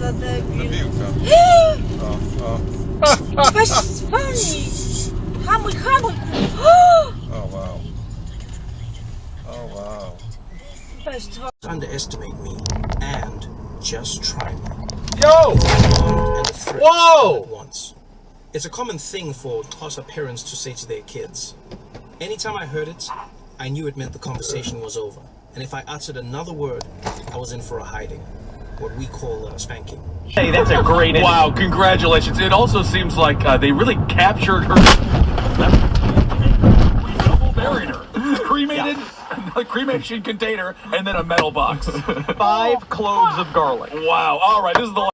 Piłka. Weź zwolnij! Hamuj, hamuj! Oh wow. Oh wow. Weź dzwon. Underestimate me and just try me. Yo! And the threat Whoa! at once. It's a common thing for Xhosa parents to say to their kids. Anytime I heard it, I knew it meant the conversation was over. And if I uttered another word, I was in for a hiding. What we call a spanking. Hey, that's a great ending. Wow, congratulations. It also seems like they really captured her. Double buried her. Cremated, a cremation container, and then a metal box. 5 cloves of garlic. Wow. All right, this is the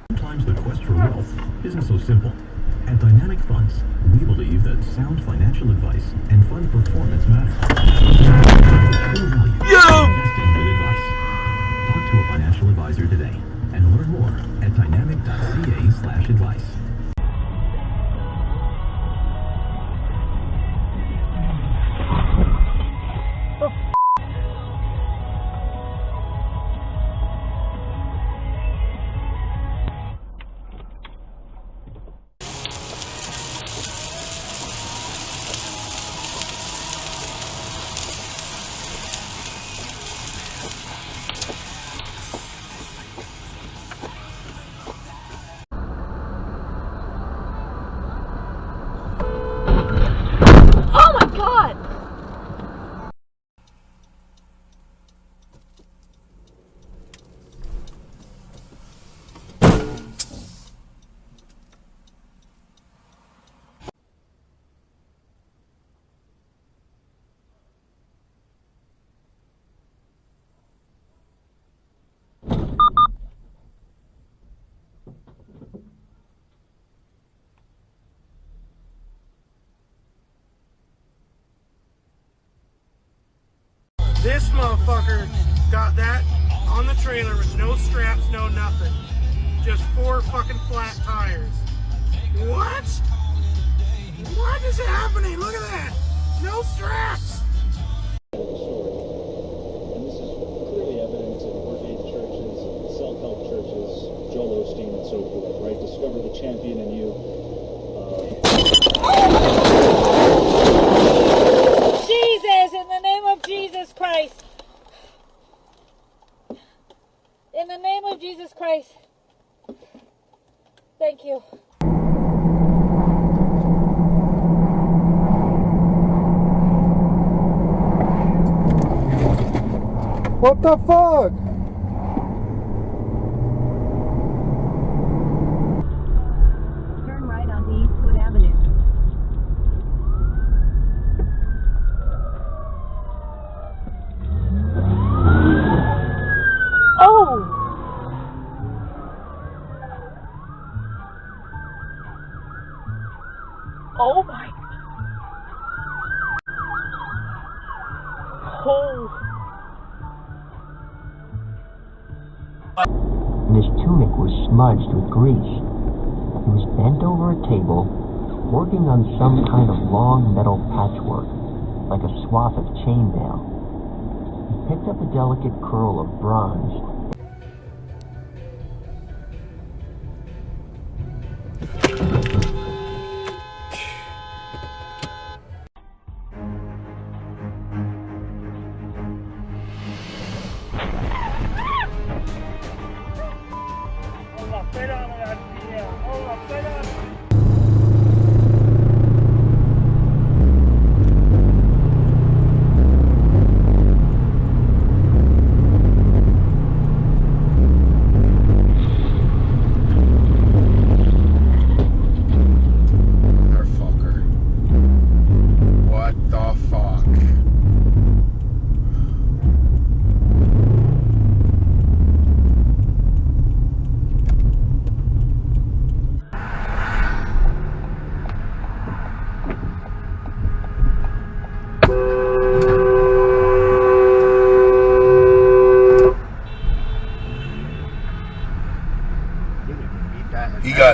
Sometimes the quest for wealth isn't so simple. At Dynamic Funds, we believe that sound financial advice and fund performance matter. True value in investing with advice. Talk to a financial advisor today and learn more at dynamic.ca/advice. Oh my god! This motherfucker got that on the trailer with no straps, no nothing. Just 4 fucking flat tires. What? What is happening? Look at that! No straps! And this is clearly evident in ordained churches, self-help churches, Joel Osteen and so forth, right? Discover the champion in you. Jesus, in the name of Jesus Christ. In the name of Jesus Christ. Thank you. What the fuck? Turn right onto Eastwood Avenue. Oh! Oh my. Oh. And his tunic was smudged with grease. He was bent over a table, working on some kind of long metal patchwork, like a swath of chainmail. He picked up a delicate curl of bronze.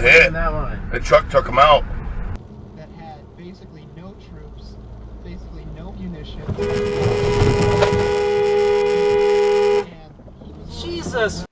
got hit. The truck took him out. That had basically no troops, basically no munitions. Jesus.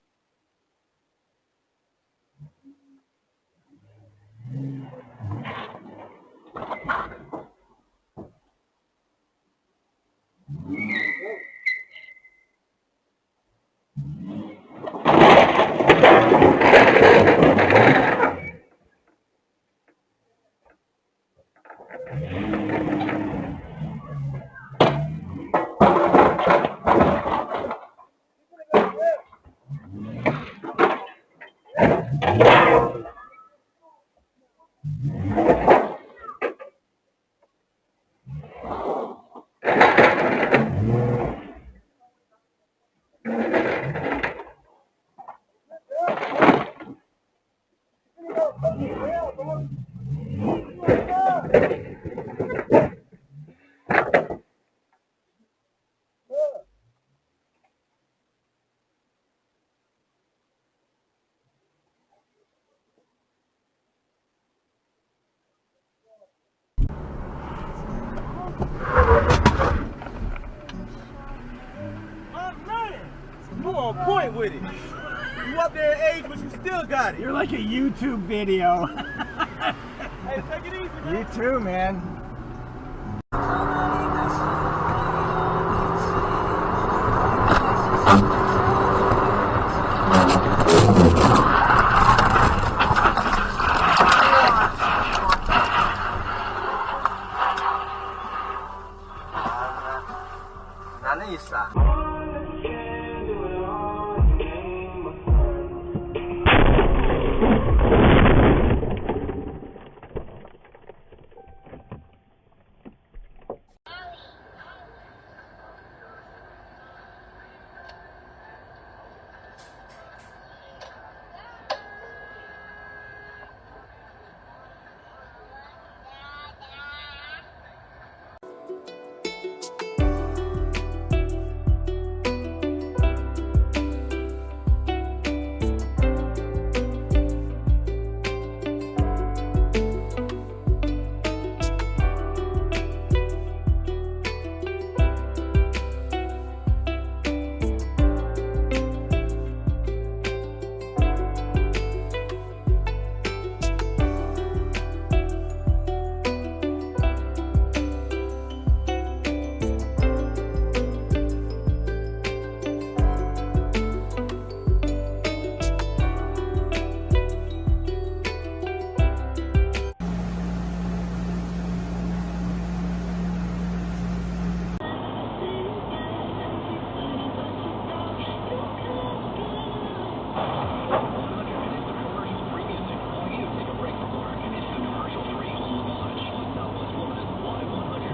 You on point with it. You up there in age, but you still got it. You're like a YouTube video. Hey, take it easy, man. You too, man.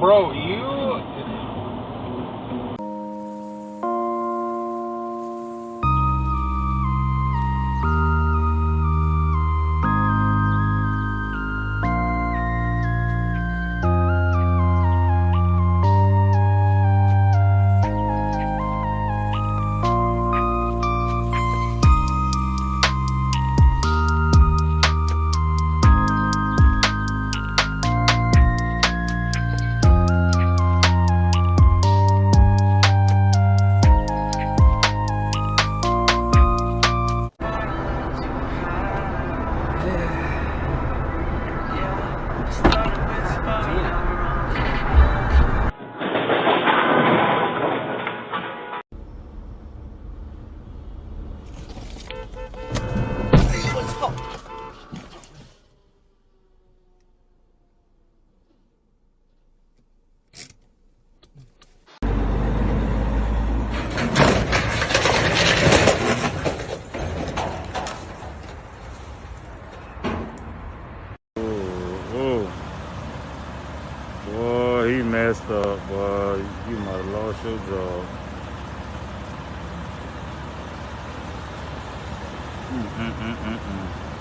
Bro, you... Boy, he messed up, boy. You might have lost your job. Mm-mm-mm-mm-mm.